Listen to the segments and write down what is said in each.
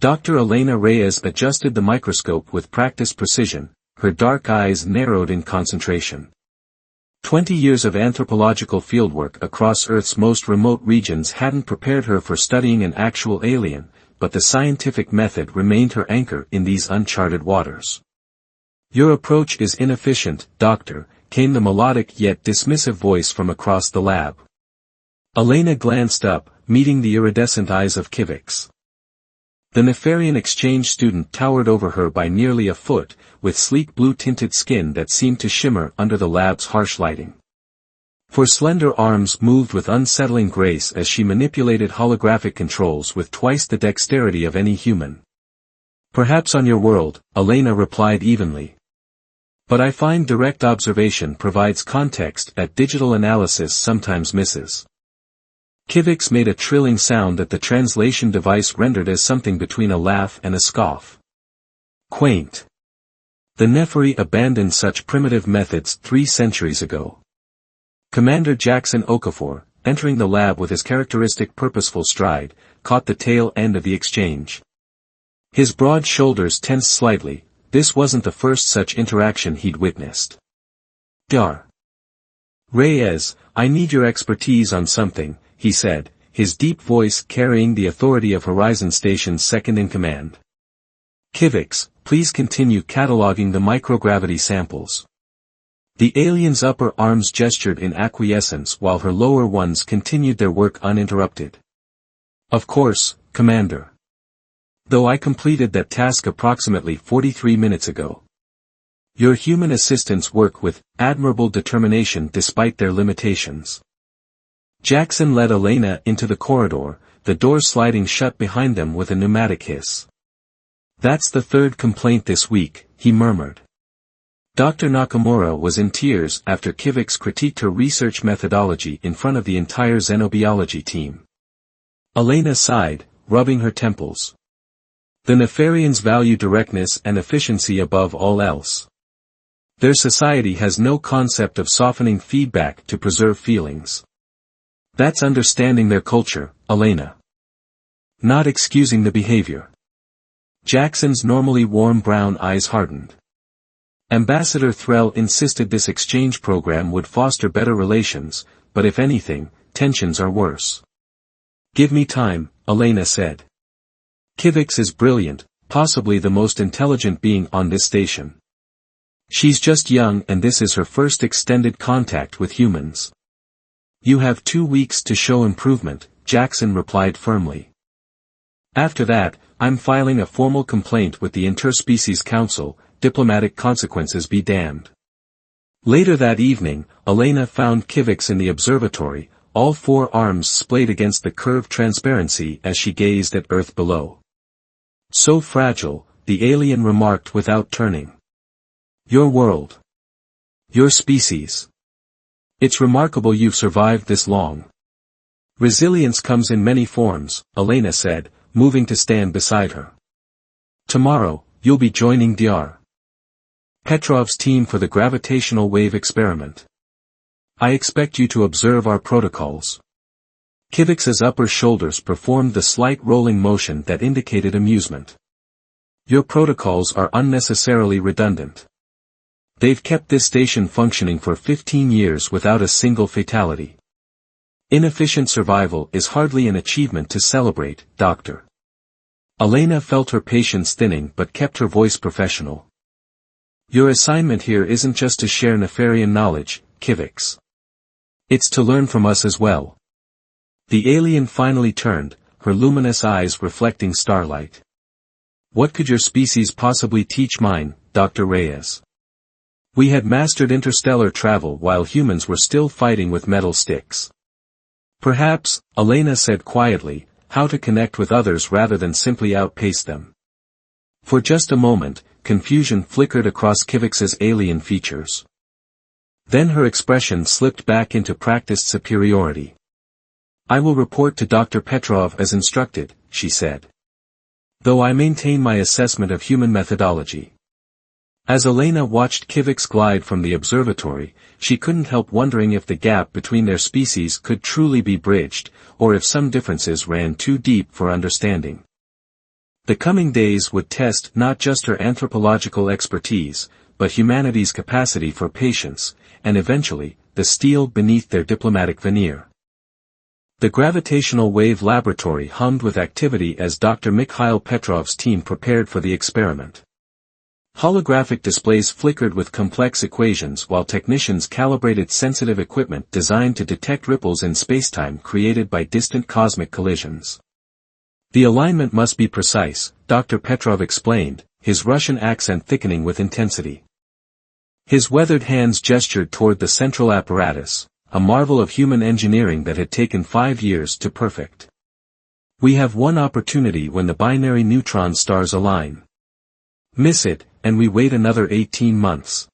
Dr. Elena Reyes adjusted the microscope with practiced precision, her dark eyes narrowed in concentration. 20 years of anthropological fieldwork across Earth's most remote regions hadn't prepared her for studying an actual alien, but the scientific method remained her anchor in these uncharted waters. "Your approach is inefficient, Doctor," came the melodic yet dismissive voice from across the lab. Elena glanced up, meeting the iridescent eyes of Kivix. The Nefarian exchange student towered over her by nearly a foot, with sleek blue-tinted skin that seemed to shimmer under the lab's harsh lighting. Her slender arms moved with unsettling grace as she manipulated holographic controls with twice the dexterity of any human. "Perhaps on your world," Elena replied evenly. "But I find direct observation provides context that digital analysis sometimes misses." Kivix made a trilling sound that the translation device rendered as something between a laugh and a scoff. "Quaint. The Nefari abandoned such primitive methods 3 centuries ago." Commander Jackson Okafor, entering the lab with his characteristic purposeful stride, caught the tail end of the exchange. His broad shoulders tensed slightly. This wasn't the first such interaction he'd witnessed. "Dr. Reyes, I need your expertise on something," he said, his deep voice carrying the authority of Horizon Station's second-in-command. "Kivix, please continue cataloging the microgravity samples." The alien's upper arms gestured in acquiescence while her lower ones continued their work uninterrupted. "Of course, Commander. Though I completed that task approximately 43 minutes ago. Your human assistants work with admirable determination despite their limitations." Jackson led Elena into the corridor, the door sliding shut behind them with a pneumatic hiss. "That's the 3rd complaint this week," he murmured. Dr. Nakamura was in tears after Kivix critiqued her research methodology in front of the entire xenobiology team. Elena sighed, rubbing her temples. "The Nefarians value directness and efficiency above all else. Their society has no concept of softening feedback to preserve feelings. That's understanding their culture, Elena. Not excusing the behavior." Jackson's normally warm brown eyes hardened. Ambassador Threll insisted this exchange program would foster better relations, but if anything, tensions are worse. "Give me time," Elena said. "Kivix is brilliant, possibly the most intelligent being on this station. She's just young and this is her first extended contact with humans." "You have 2 weeks to show improvement," Jackson replied firmly. "After that, I'm filing a formal complaint with the Interspecies Council, diplomatic consequences be damned." Later that evening, Elena found Kivix in the observatory, all 4 arms splayed against the curved transparency as she gazed at Earth below. "So fragile," the alien remarked without turning. "Your world. Your species. It's remarkable you've survived this long." "Resilience comes in many forms," Elena said, moving to stand beside her. "Tomorrow, you'll be joining Dr. Petrov's team for the gravitational wave experiment. I expect you to observe our protocols." Kivix's upper shoulders performed the slight rolling motion that indicated amusement. "Your protocols are unnecessarily redundant. They've kept this station functioning for 15 years without a single fatality. Inefficient survival is hardly an achievement to celebrate, Doctor." Elena felt her patience thinning but kept her voice professional. "Your assignment here isn't just to share Nefarian knowledge, Kivix. It's to learn from us as well." The alien finally turned, her luminous eyes reflecting starlight. "What could your species possibly teach mine, Dr. Reyes? We had mastered interstellar travel while humans were still fighting with metal sticks." "Perhaps," Elena said quietly, "how to connect with others rather than simply outpace them." For just a moment, confusion flickered across Kivix's alien features. Then her expression slipped back into practiced superiority. "I will report to Dr. Petrov as instructed," she said. "Though I maintain my assessment of human methodology." As Elena watched Kivix glide from the observatory, she couldn't help wondering if the gap between their species could truly be bridged, or if some differences ran too deep for understanding. The coming days would test not just her anthropological expertise, but humanity's capacity for patience, and eventually, the steel beneath their diplomatic veneer. The gravitational wave laboratory hummed with activity as Dr. Mikhail Petrov's team prepared for the experiment. Holographic displays flickered with complex equations while technicians calibrated sensitive equipment designed to detect ripples in spacetime created by distant cosmic collisions. The alignment must be precise, Dr. Petrov explained, his Russian accent thickening with intensity. His weathered hands gestured toward the central apparatus, a marvel of human engineering that had taken 5 years to perfect. We have one opportunity when the binary neutron stars align. Miss it, and we wait another 18 months.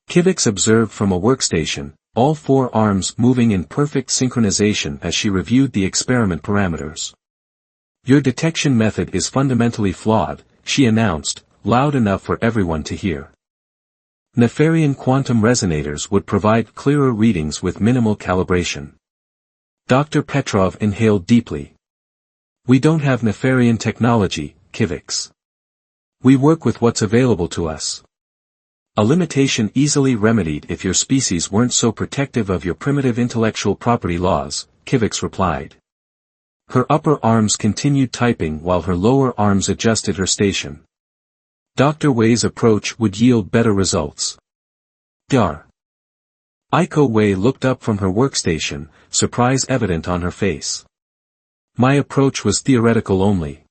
Kivix observed from a workstation, all 4 arms moving in perfect synchronization as she reviewed the experiment parameters. Your detection method is fundamentally flawed, she announced, loud enough for everyone to hear. Nefarian quantum resonators would provide clearer readings with minimal calibration. Dr. Petrov inhaled deeply. We don't have Nefarian technology, Kivix. We work with what's available to us. A limitation easily remedied if your species weren't so protective of your primitive intellectual property laws, Kivix replied. Her upper arms continued typing while her lower arms adjusted her station. Dr. Wei's approach would yield better results. Dar. Aiko Wei looked up from her workstation, surprise evident on her face. My approach was theoretical only.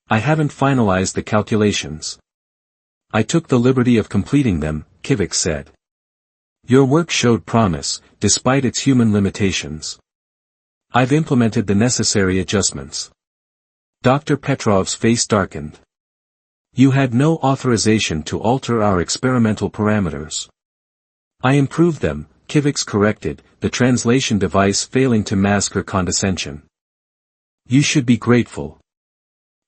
I haven't finalized the calculations. I took the liberty of completing them, Kivix said. Your work showed promise, despite its human limitations. I've implemented the necessary adjustments. Dr. Petrov's face darkened. You had no authorization to alter our experimental parameters. I improved them, Kivix corrected, the translation device failing to mask her condescension. You should be grateful.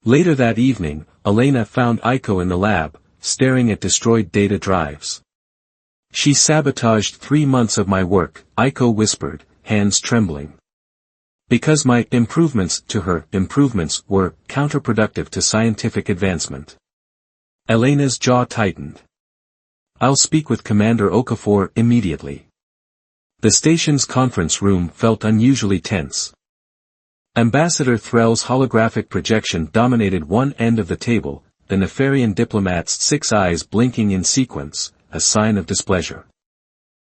Later that evening, Elena found Aiko in the lab, staring at destroyed data drives. She sabotaged 3 months of my work, Aiko whispered, hands trembling. Because my improvements were counterproductive to scientific advancement. Elena's jaw tightened. I'll speak with Commander Okafor immediately. The station's conference room felt unusually tense. Ambassador Threll's holographic projection dominated one end of the table, the Nefarian diplomat's 6 eyes blinking in sequence, a sign of displeasure.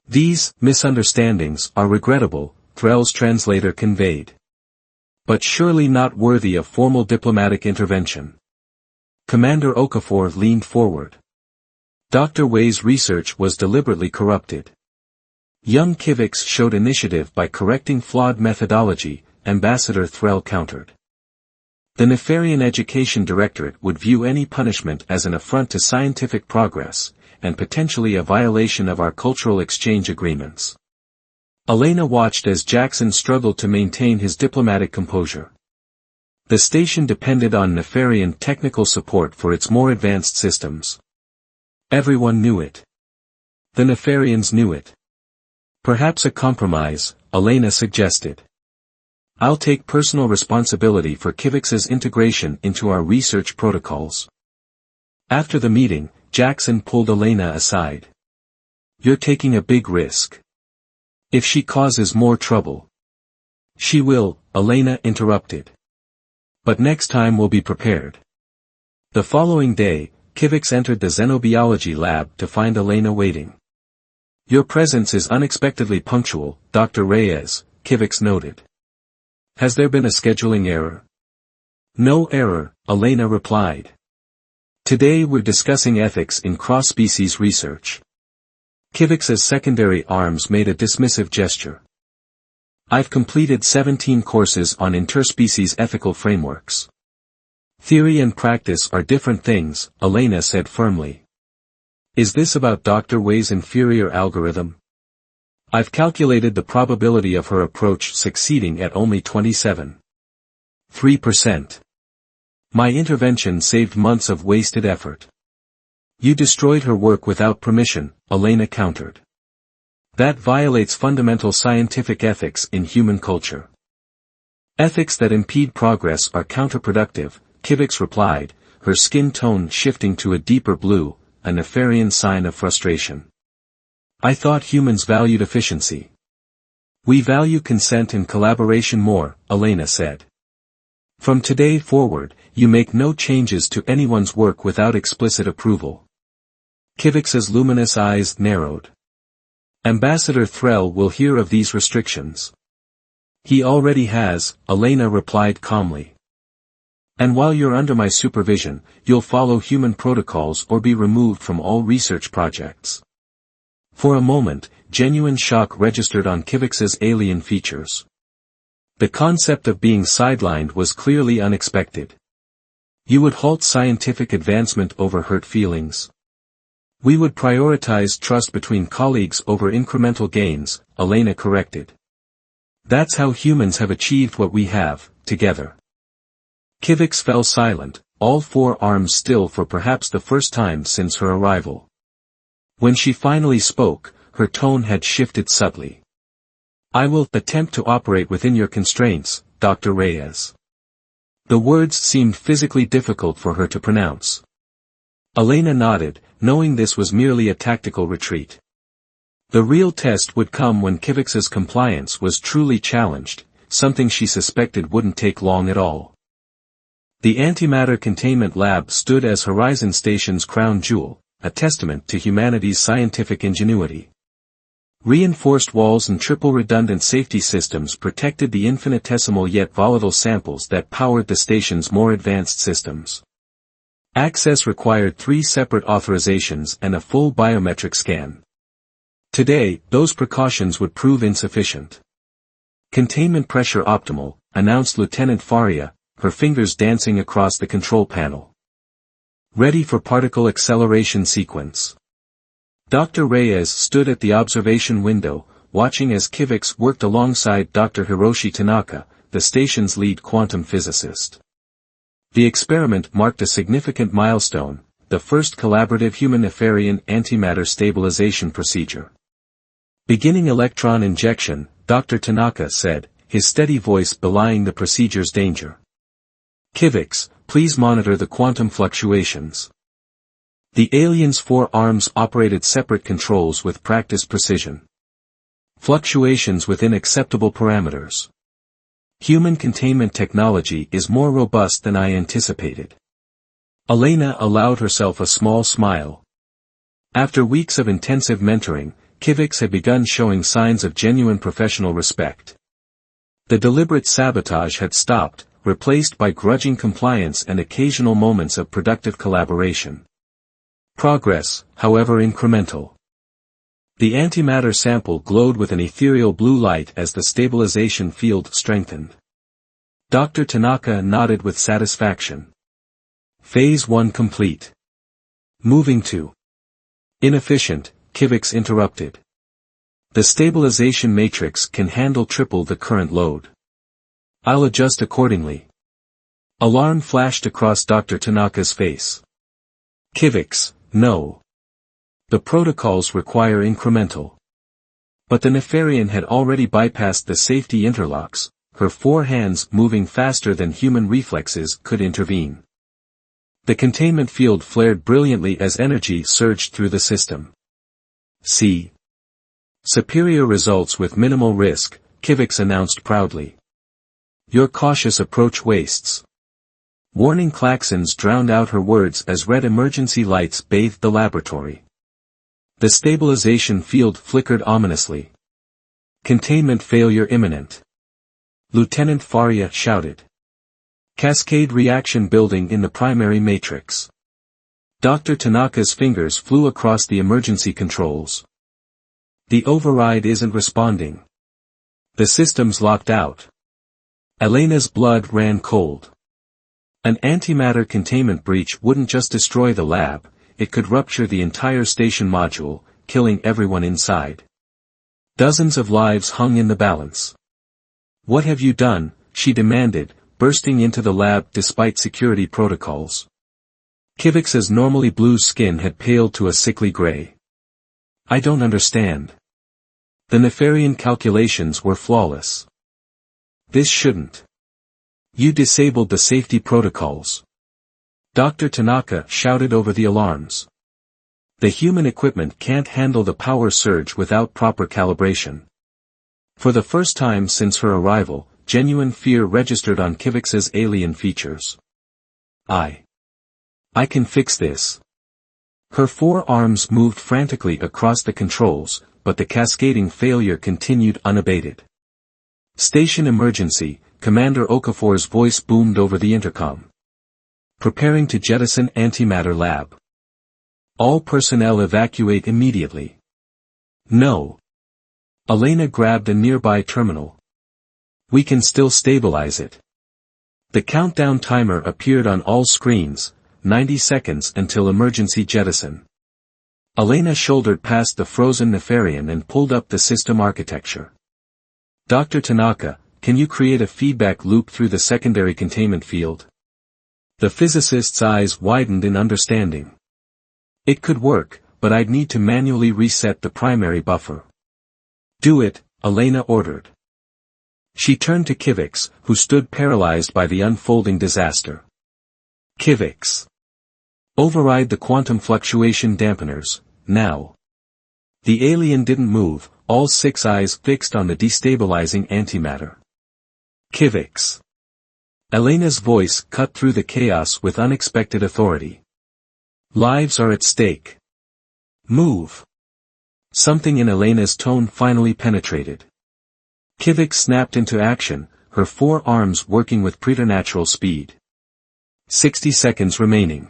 These misunderstandings are regrettable, Threll's translator conveyed. But surely not worthy of formal diplomatic intervention. Commander Okafor leaned forward. Dr. Wei's research was deliberately corrupted. Young Kivix showed initiative by correcting flawed methodology, Ambassador Threll countered. The Nefarian Education Directorate would view any punishment as an affront to scientific progress, and potentially a violation of our cultural exchange agreements. Elena watched as Jackson struggled to maintain his diplomatic composure. The station depended on Nefarian technical support for its more advanced systems. Everyone knew it. The Nefarians knew it. Perhaps a compromise, Elena suggested. I'll take personal responsibility for Kivix's integration into our research protocols. After the meeting, Jackson pulled Elena aside. You're taking a big risk. If she causes more trouble. She will, Elena interrupted. But next time we'll be prepared. The following day, Kivix entered the xenobiology lab to find Elena waiting. Your presence is unexpectedly punctual, Dr. Reyes, Kivix noted. Has there been a scheduling error? No error, Elena replied. Today we're discussing ethics in cross-species research. Kivix's secondary arms made a dismissive gesture. I've completed 17 courses on interspecies ethical frameworks. Theory and practice are different things, Elena said firmly. Is this about Dr. Wei's inferior algorithm? I've calculated the probability of her approach succeeding at only 27.3%. My intervention saved months of wasted effort. You destroyed her work without permission, Elena countered. That violates fundamental scientific ethics in human culture. Ethics that impede progress are counterproductive, Kivix replied, her skin tone shifting to a deeper blue, a Nefarian sign of frustration. I thought humans valued efficiency. We value consent and collaboration more, Elena said. From today forward, you make no changes to anyone's work without explicit approval. Kivix's luminous eyes narrowed. Ambassador Threll will hear of these restrictions. He already has, Elena replied calmly. And while you're under my supervision, you'll follow human protocols or be removed from all research projects. For a moment, genuine shock registered on Kivix's alien features. The concept of being sidelined was clearly unexpected. You would halt scientific advancement over hurt feelings. We would prioritize trust between colleagues over incremental gains, Elena corrected. That's how humans have achieved what we have, together. Kivix fell silent, all four arms still for perhaps the first time since her arrival. When she finally spoke, her tone had shifted subtly. I will attempt to operate within your constraints, Dr. Reyes. The words seemed physically difficult for her to pronounce. Elena nodded, knowing this was merely a tactical retreat. The real test would come when Kivix's compliance was truly challenged, something she suspected wouldn't take long at all. The Antimatter Containment Lab stood as Horizon Station's crown jewel, a testament to humanity's scientific ingenuity. Reinforced walls and triple-redundant safety systems protected the infinitesimal yet volatile samples that powered the station's more advanced systems. Access required 3 separate authorizations and a full biometric scan. Today, those precautions would prove insufficient. Containment pressure optimal, announced Lieutenant Faria, her fingers dancing across the control panel. Ready for particle acceleration sequence. Dr. Reyes stood at the observation window, watching as Kivix worked alongside Dr. Hiroshi Tanaka, the station's lead quantum physicist. The experiment marked a significant milestone, the first collaborative human-Nefarian antimatter stabilization procedure. Beginning electron injection, Dr. Tanaka said, his steady voice belying the procedure's danger. Kivix, please monitor the quantum fluctuations. The alien's 4 arms operated separate controls with practiced precision. Fluctuations within acceptable parameters. Human containment technology is more robust than I anticipated. Elena allowed herself a small smile. After weeks of intensive mentoring, Kivix had begun showing signs of genuine professional respect. The deliberate sabotage had stopped, replaced by grudging compliance and occasional moments of productive collaboration. Progress, however incremental. The antimatter sample glowed with an ethereal blue light as the stabilization field strengthened. Dr. Tanaka nodded with satisfaction. Phase 1 complete. Moving to. Inefficient, Kivix interrupted. The stabilization matrix can handle triple the current load. I'll adjust accordingly. Alarm flashed across Dr. Tanaka's face. Kivix, no. The protocols require incremental. But the Nefarian had already bypassed the safety interlocks, her 4 hands moving faster than human reflexes could intervene. The containment field flared brilliantly as energy surged through the system. See. Superior results with minimal risk, Kivix announced proudly. Your cautious approach wastes. Warning klaxons drowned out her words as red emergency lights bathed the laboratory. The stabilization field flickered ominously. Containment failure imminent. Lieutenant Faria shouted. Cascade reaction building in the primary matrix. Dr. Tanaka's fingers flew across the emergency controls. The override isn't responding. The system's locked out. Elena's blood ran cold. An antimatter containment breach wouldn't just destroy the lab, it could rupture the entire station module, killing everyone inside. Dozens of lives hung in the balance. What have you done? She demanded, bursting into the lab despite security protocols. Kivix's normally blue skin had paled to a sickly gray. I don't understand. The Nefarian calculations were flawless. This shouldn't. You disabled the safety protocols. Dr. Tanaka shouted over the alarms. The human equipment can't handle the power surge without proper calibration. For the first time since her arrival, genuine fear registered on Kivix's alien features. I can fix this. Her forearms moved frantically across the controls, but the cascading failure continued unabated. Station emergency, Commander Okafor's voice boomed over the intercom. Preparing to jettison antimatter lab. All personnel evacuate immediately. No. Elena grabbed a nearby terminal. We can still stabilize it. The countdown timer appeared on all screens, 90 seconds until emergency jettison. Elena shouldered past the frozen Nefarian and pulled up the system architecture. Dr. Tanaka, can you create a feedback loop through the secondary containment field? The physicist's eyes widened in understanding. It could work, but I'd need to manually reset the primary buffer. Do it, Elena ordered. She turned to Kivix, who stood paralyzed by the unfolding disaster. Kivix. Override the quantum fluctuation dampeners, now. The alien didn't move, all 6 eyes fixed on the destabilizing antimatter. Kivix. Elena's voice cut through the chaos with unexpected authority. Lives are at stake. Move. Something in Elena's tone finally penetrated. Kivix snapped into action, her 4 arms working with preternatural speed. 60 seconds remaining.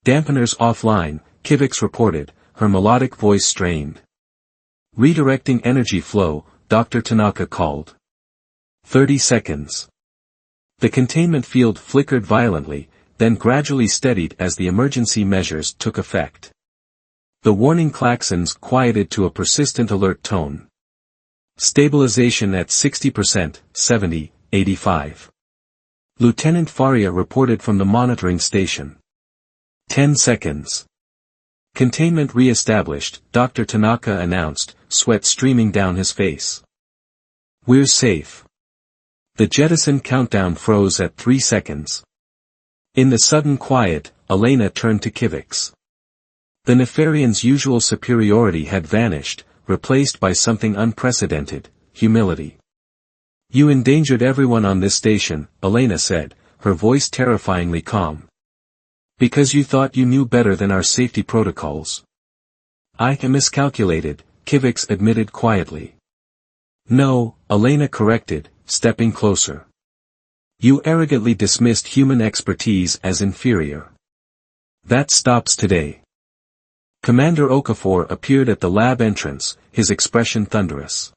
Dampeners offline, Kivix reported, her melodic voice strained. Redirecting energy flow, Dr. Tanaka called. 30 seconds. The containment field flickered violently, then gradually steadied as the emergency measures took effect. The warning klaxons quieted to a persistent alert tone. Stabilization at 60%, 70, 85. Lieutenant Faria reported from the monitoring station. 10 seconds. Containment re-established, Dr. Tanaka announced, sweat streaming down his face. We're safe. The jettison countdown froze at 3 seconds. In the sudden quiet, Elena turned to Kivix. The Nefarian's usual superiority had vanished, replaced by something unprecedented, humility. You endangered everyone on this station, Elena said, her voice terrifyingly calm. Because you thought you knew better than our safety protocols. I miscalculated, Kivix admitted quietly. No, Elena corrected, stepping closer. You arrogantly dismissed human expertise as inferior. That stops today. Commander Okafor appeared at the lab entrance, his expression thunderous.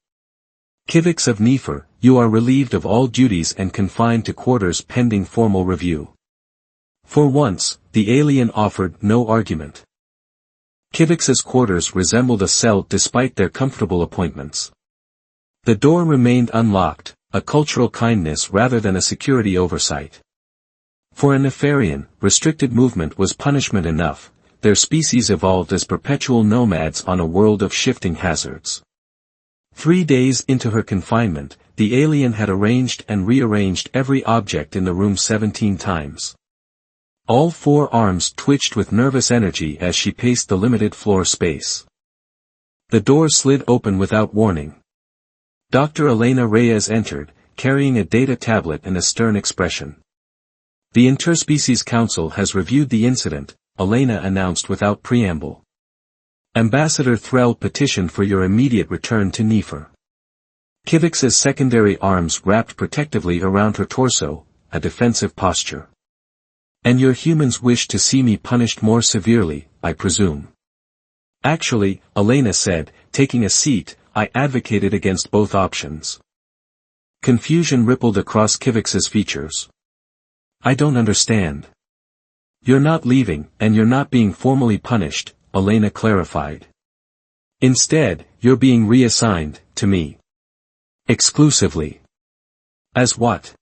Kivix of Nefer, you are relieved of all duties and confined to quarters pending formal review. For once, the alien offered no argument. Kivix's quarters resembled a cell despite their comfortable appointments. The door remained unlocked, a cultural kindness rather than a security oversight. For a Nefarian, restricted movement was punishment enough. Their species evolved as perpetual nomads on a world of shifting hazards. 3 days into her confinement, the alien had arranged and rearranged every object in the room 17 times. All 4 arms twitched with nervous energy as she paced the limited floor space. The door slid open without warning. Dr. Elena Reyes entered, carrying a data tablet and a stern expression. The Interspecies Council has reviewed the incident, Elena announced without preamble. Ambassador Threll petitioned for your immediate return to Nefer. Kivix's secondary arms wrapped protectively around her torso, a defensive posture. And your humans wish to see me punished more severely, I presume. Actually, Elena said, taking a seat, I advocated against both options. Confusion rippled across Kivix's features. I don't understand. You're not leaving, and you're not being formally punished, Elena clarified. Instead, you're being reassigned, to me. Exclusively. As what?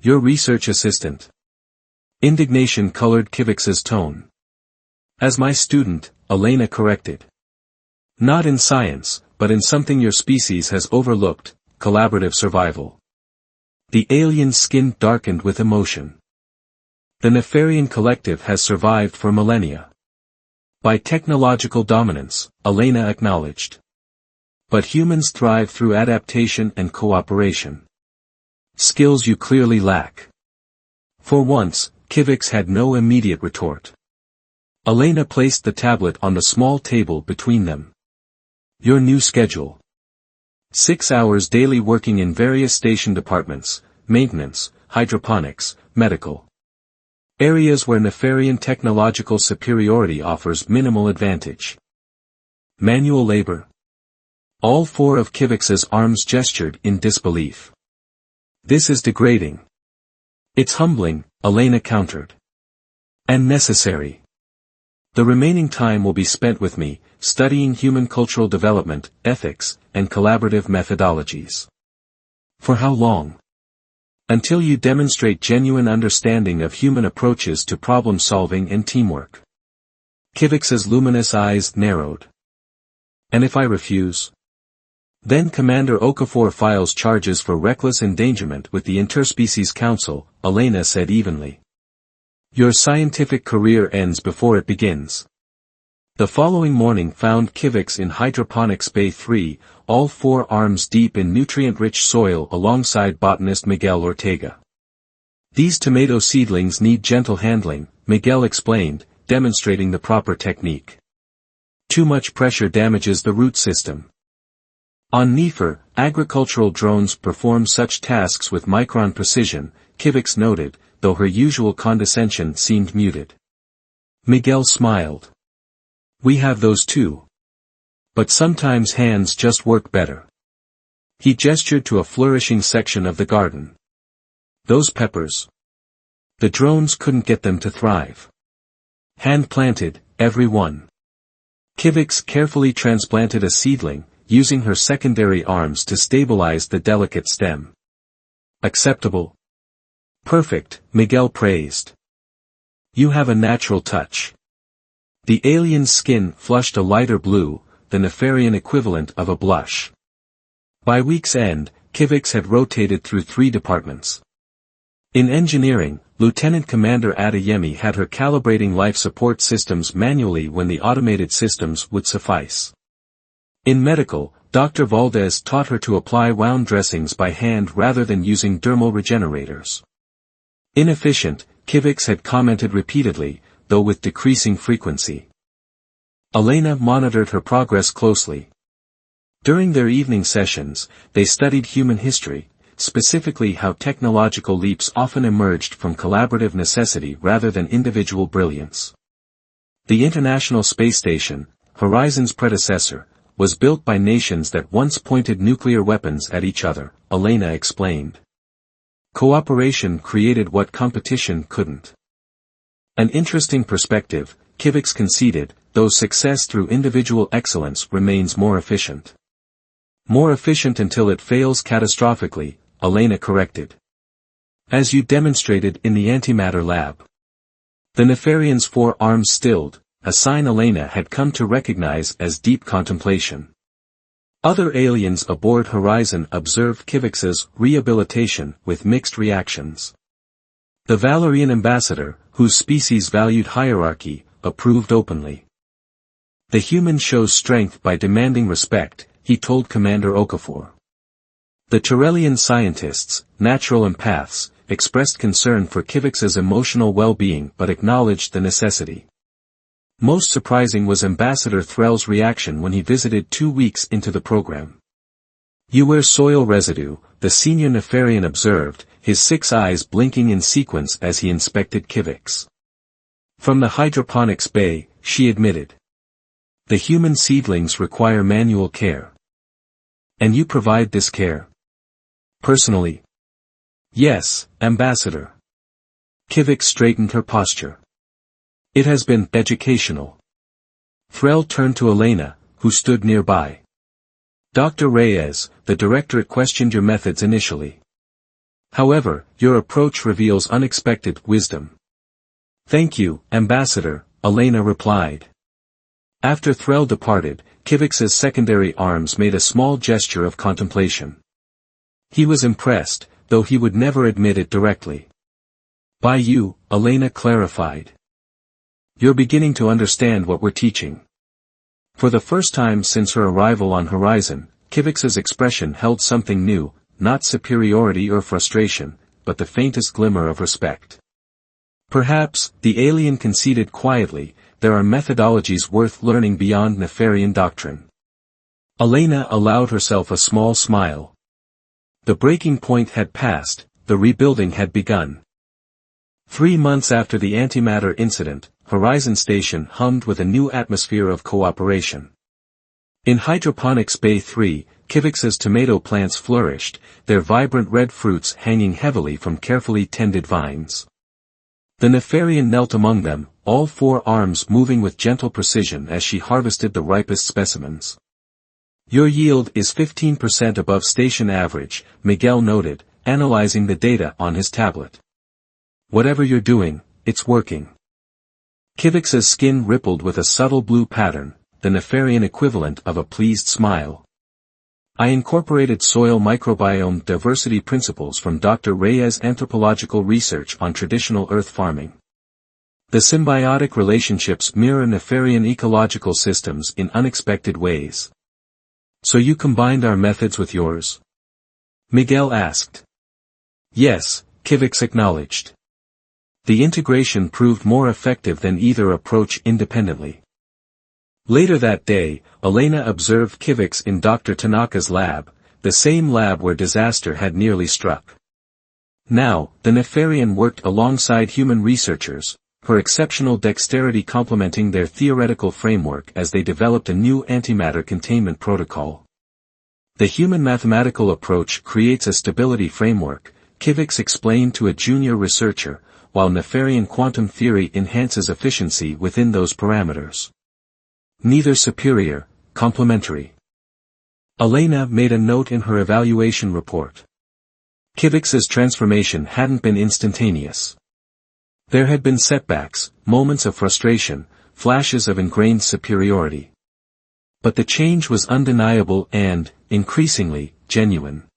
Your research assistant. Indignation colored Kivix's tone. As my student, Elena corrected. Not in science, but in something your species has overlooked, collaborative survival. The alien's skin darkened with emotion. The Nefarian collective has survived for millennia. By technological dominance, Elena acknowledged. But humans thrive through adaptation and cooperation. Skills you clearly lack. For once, Kivix had no immediate retort. Elena placed the tablet on the small table between them. Your new schedule. 6 hours daily working in various station departments, maintenance, hydroponics, medical. Areas where Nefarian technological superiority offers minimal advantage. Manual labor. All 4 of Kivix's arms gestured in disbelief. This is degrading. It's humbling, Elena countered. And necessary. The remaining time will be spent with me, studying human cultural development, ethics, and collaborative methodologies. For how long? Until you demonstrate genuine understanding of human approaches to problem-solving and teamwork. Kivix's luminous eyes narrowed. And if I refuse? Then Commander Okafor files charges for reckless endangerment with the Interspecies Council, Elena said evenly. Your scientific career ends before it begins. The following morning found Kivix in Hydroponics Bay 3, all 4 arms deep in nutrient-rich soil alongside botanist Miguel Ortega. These tomato seedlings need gentle handling, Miguel explained, demonstrating the proper technique. Too much pressure damages the root system. On Nefer, agricultural drones perform such tasks with micron precision, Kivix noted, though her usual condescension seemed muted. Miguel smiled. We have those too. But sometimes hands just work better. He gestured to a flourishing section of the garden. Those peppers. The drones couldn't get them to thrive. Hand-planted, every one. Kivix carefully transplanted a seedling, using her secondary arms to stabilize the delicate stem. Acceptable. Perfect, Miguel praised. You have a natural touch. The alien's skin flushed a lighter blue, the Nefarian equivalent of a blush. By week's end, Kivix had rotated through 3 departments. In engineering, Lieutenant Commander Adeyemi had her calibrating life support systems manually when the automated systems would suffice. In medical, Dr. Valdez taught her to apply wound dressings by hand rather than using dermal regenerators. Inefficient, Kivix had commented repeatedly, though with decreasing frequency. Elena monitored her progress closely. During their evening sessions, they studied human history, specifically how technological leaps often emerged from collaborative necessity rather than individual brilliance. The International Space Station, Horizon's predecessor, was built by nations that once pointed nuclear weapons at each other, Elena explained. Cooperation created what competition couldn't. An interesting perspective, Kivix conceded, though success through individual excellence remains more efficient. More efficient until it fails catastrophically, Elena corrected. As you demonstrated in the Antimatter lab. The Nefarian's 4 arms stilled, a sign Elena had come to recognize as deep contemplation. Other aliens aboard Horizon observed Kivix's rehabilitation with mixed reactions. The Valerian ambassador, whose species valued hierarchy, approved openly. The human shows strength by demanding respect, he told Commander Okafor. The Turellian scientists, natural empaths, expressed concern for Kivix's emotional well-being but acknowledged the necessity. Most surprising was Ambassador Threll's reaction when he visited 2 weeks into the program. You wear soil residue, the senior Nefarian observed, his 6 eyes blinking in sequence as he inspected Kivix. From the hydroponics bay, she admitted. The human seedlings require manual care. And you provide this care? Personally? Yes, Ambassador. Kivix straightened her posture. It has been educational. Threll turned to Elena, who stood nearby. Dr. Reyes, the directorate questioned your methods initially. However, your approach reveals unexpected wisdom. Thank you, Ambassador, Elena replied. After Threll departed, Kivix's secondary arms made a small gesture of contemplation. He was impressed, though he would never admit it directly. By you, Elena clarified. You're beginning to understand what we're teaching. For the first time since her arrival on Horizon, Kivix's expression held something new, not superiority or frustration, but the faintest glimmer of respect. Perhaps, the alien conceded quietly, there are methodologies worth learning beyond Nefarian doctrine. Elena allowed herself a small smile. The breaking point had passed, the rebuilding had begun. 3 months after the Antimatter incident, Horizon Station hummed with a new atmosphere of cooperation. In Hydroponics Bay 3, Kivix's tomato plants flourished, their vibrant red fruits hanging heavily from carefully tended vines. The Nefarian knelt among them, all 4 arms moving with gentle precision as she harvested the ripest specimens. Your yield is 15% above station average, Miguel noted, analyzing the data on his tablet. Whatever you're doing, it's working. Kivix's skin rippled with a subtle blue pattern, the Nefarian equivalent of a pleased smile. I incorporated soil microbiome diversity principles from Dr. Reyes' anthropological research on traditional earth farming. The symbiotic relationships mirror Nefarian ecological systems in unexpected ways. So you combined our methods with yours? Miguel asked. Yes, Kivix acknowledged. The integration proved more effective than either approach independently. Later that day, Elena observed Kivix in Dr. Tanaka's lab, the same lab where disaster had nearly struck. Now, the Nefarian worked alongside human researchers, her exceptional dexterity complementing their theoretical framework as they developed a new antimatter containment protocol. The human mathematical approach creates a stability framework, Kivix explained to a junior researcher, while Nefarian quantum theory enhances efficiency within those parameters. Neither superior, complementary. Elena made a note in her evaluation report. Kivix's transformation hadn't been instantaneous. There had been setbacks, moments of frustration, flashes of ingrained superiority. But the change was undeniable and, increasingly, genuine.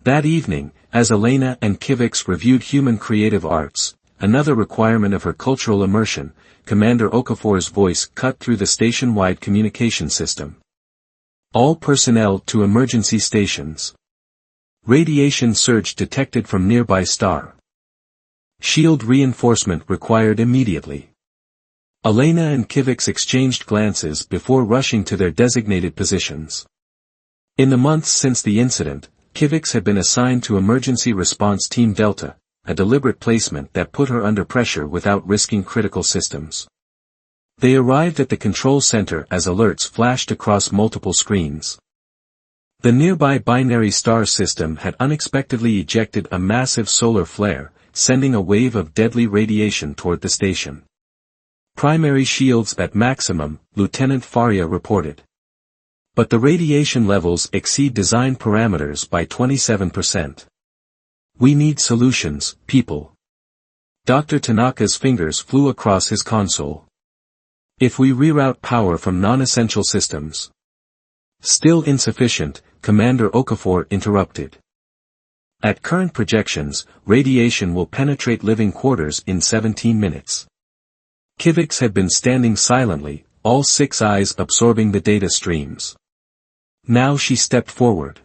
That evening, as Elena and Kivix reviewed human creative arts, another requirement of her cultural immersion, Commander Okafor's voice cut through the station-wide communication system. All personnel to emergency stations. Radiation surge detected from nearby star. Shield reinforcement required immediately. Elena and Kivix exchanged glances before rushing to their designated positions. In the months since the incident, Kivix had been assigned to Emergency Response Team Delta, a deliberate placement that put her under pressure without risking critical systems. They arrived at the control center as alerts flashed across multiple screens. The nearby binary star system had unexpectedly ejected a massive solar flare, sending a wave of deadly radiation toward the station. Primary shields at maximum, Lieutenant Faria reported. But the radiation levels exceed design parameters by 27%. We need solutions, people. Dr. Tanaka's fingers flew across his console. If we reroute power from non-essential systems. Still insufficient, Commander Okafor interrupted. At current projections, radiation will penetrate living quarters in 17 minutes. Kivix had been standing silently, all 6 eyes absorbing the data streams. Now she stepped forward.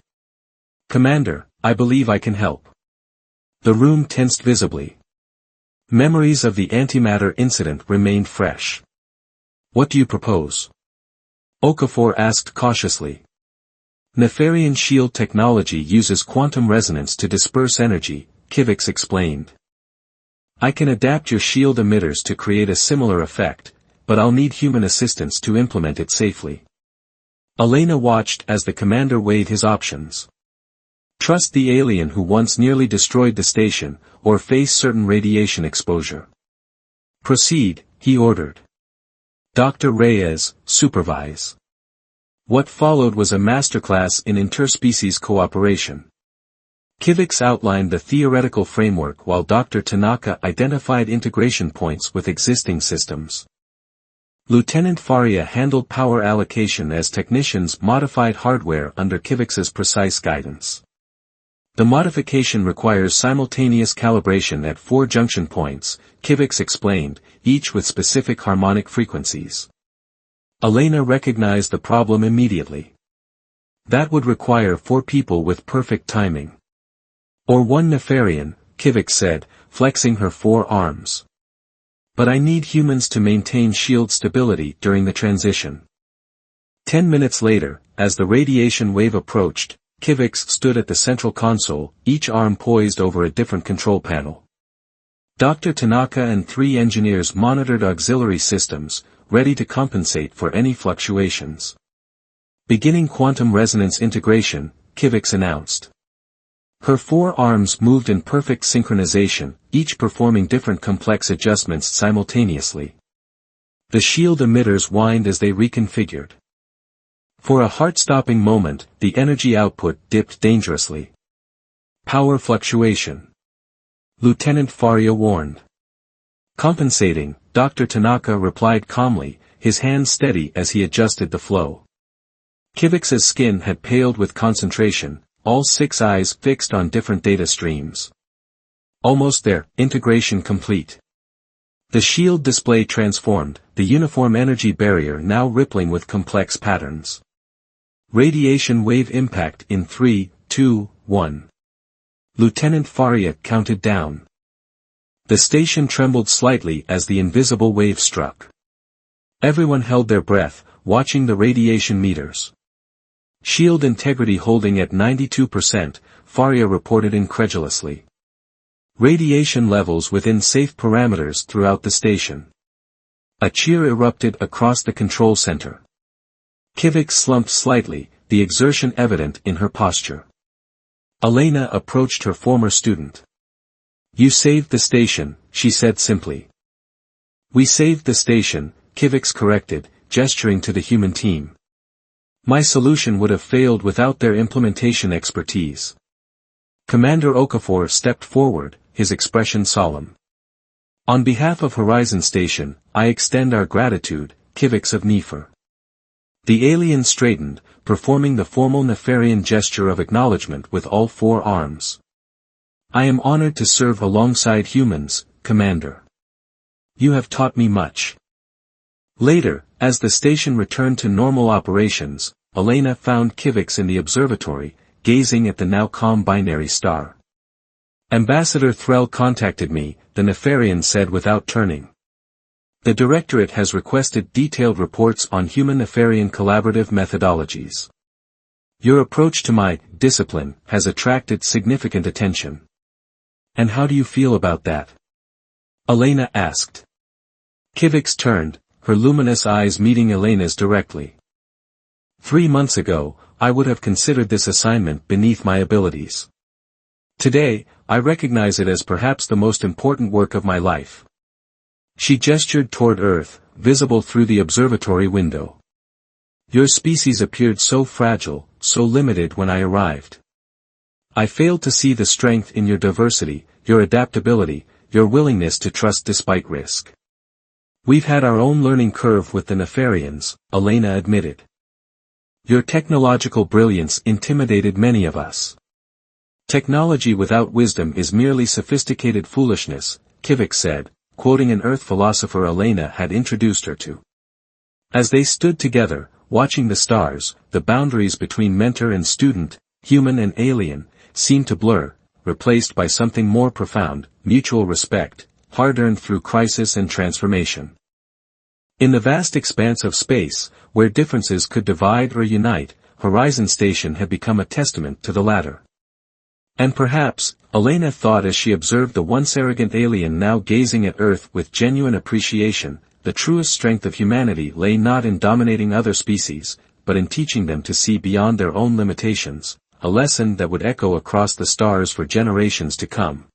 Commander, I believe I can help. The room tensed visibly. Memories of the antimatter incident remained fresh. What do you propose? Okafor asked cautiously. Nefarian shield technology uses quantum resonance to disperse energy, Kivix explained. I can adapt your shield emitters to create a similar effect, but I'll need human assistance to implement it safely. Elena watched as the commander weighed his options. Trust the alien who once nearly destroyed the station, or face certain radiation exposure. Proceed, he ordered. Dr. Reyes, supervise. What followed was a masterclass in interspecies cooperation. Kivix outlined the theoretical framework while Dr. Tanaka identified integration points with existing systems. Lieutenant Faria handled power allocation as technicians modified hardware under Kivix's precise guidance. The modification requires simultaneous calibration at 4 junction points, Kivix explained, each with specific harmonic frequencies. Elena recognized the problem immediately. That would require 4 people with perfect timing. Or 1 Nefarian, Kivix said, flexing her 4 arms. But I need humans to maintain shield stability during the transition. 10 minutes later, as the radiation wave approached, Kivix stood at the central console, each arm poised over a different control panel. Dr. Tanaka and 3 engineers monitored auxiliary systems, ready to compensate for any fluctuations. Beginning quantum resonance integration, Kivix announced. Her 4 arms moved in perfect synchronization, each performing different complex adjustments simultaneously. The shield emitters whined as they reconfigured. For a heart-stopping moment, the energy output dipped dangerously. Power fluctuation. Lieutenant Faria warned. Compensating, Dr. Tanaka replied calmly, his hands steady as he adjusted the flow. Kivix's skin had paled with concentration, all 6 eyes fixed on different data streams. Almost there, integration complete. The shield display transformed, the uniform energy barrier now rippling with complex patterns. Radiation wave impact in 3, 2, 1. Lieutenant Faria counted down. The station trembled slightly as the invisible wave struck. Everyone held their breath, watching the radiation meters. Shield integrity holding at 92%, Faria reported incredulously. Radiation levels within safe parameters throughout the station. A cheer erupted across the control center. Kivix slumped slightly, the exertion evident in her posture. Elena approached her former student. You saved the station, she said simply. We saved the station, Kivix corrected, gesturing to the human team. My solution would have failed without their implementation expertise. Commander Okafor stepped forward, his expression solemn. On behalf of Horizon Station, I extend our gratitude, Kivix of Nefer. The alien straightened, performing the formal Nefarian gesture of acknowledgement with all 4 arms. I am honored to serve alongside humans, Commander. You have taught me much. Later, as the station returned to normal operations, Elena found Kivix in the observatory, gazing at the now calm binary star. Ambassador Threll contacted me, the Nefarian said without turning. The Directorate has requested detailed reports on human Nefarian collaborative methodologies. Your approach to my discipline has attracted significant attention. And how do you feel about that? Elena asked. Kivix turned, her luminous eyes meeting Elena's directly. 3 months ago, I would have considered this assignment beneath my abilities. Today, I recognize it as perhaps the most important work of my life. She gestured toward Earth, visible through the observatory window. Your species appeared so fragile, so limited when I arrived. I failed to see the strength in your diversity, your adaptability, your willingness to trust despite risk. We've had our own learning curve with the Nefarians, Elena admitted. Your technological brilliance intimidated many of us. Technology without wisdom is merely sophisticated foolishness, Kivix said, quoting an Earth philosopher Elena had introduced her to. As they stood together, watching the stars, the boundaries between mentor and student, human and alien, seemed to blur, replaced by something more profound, mutual respect, hard-earned through crisis and transformation. In the vast expanse of space, where differences could divide or unite, Horizon Station had become a testament to the latter. And perhaps, Elena thought as she observed the once arrogant alien now gazing at Earth with genuine appreciation, the truest strength of humanity lay not in dominating other species, but in teaching them to see beyond their own limitations, a lesson that would echo across the stars for generations to come.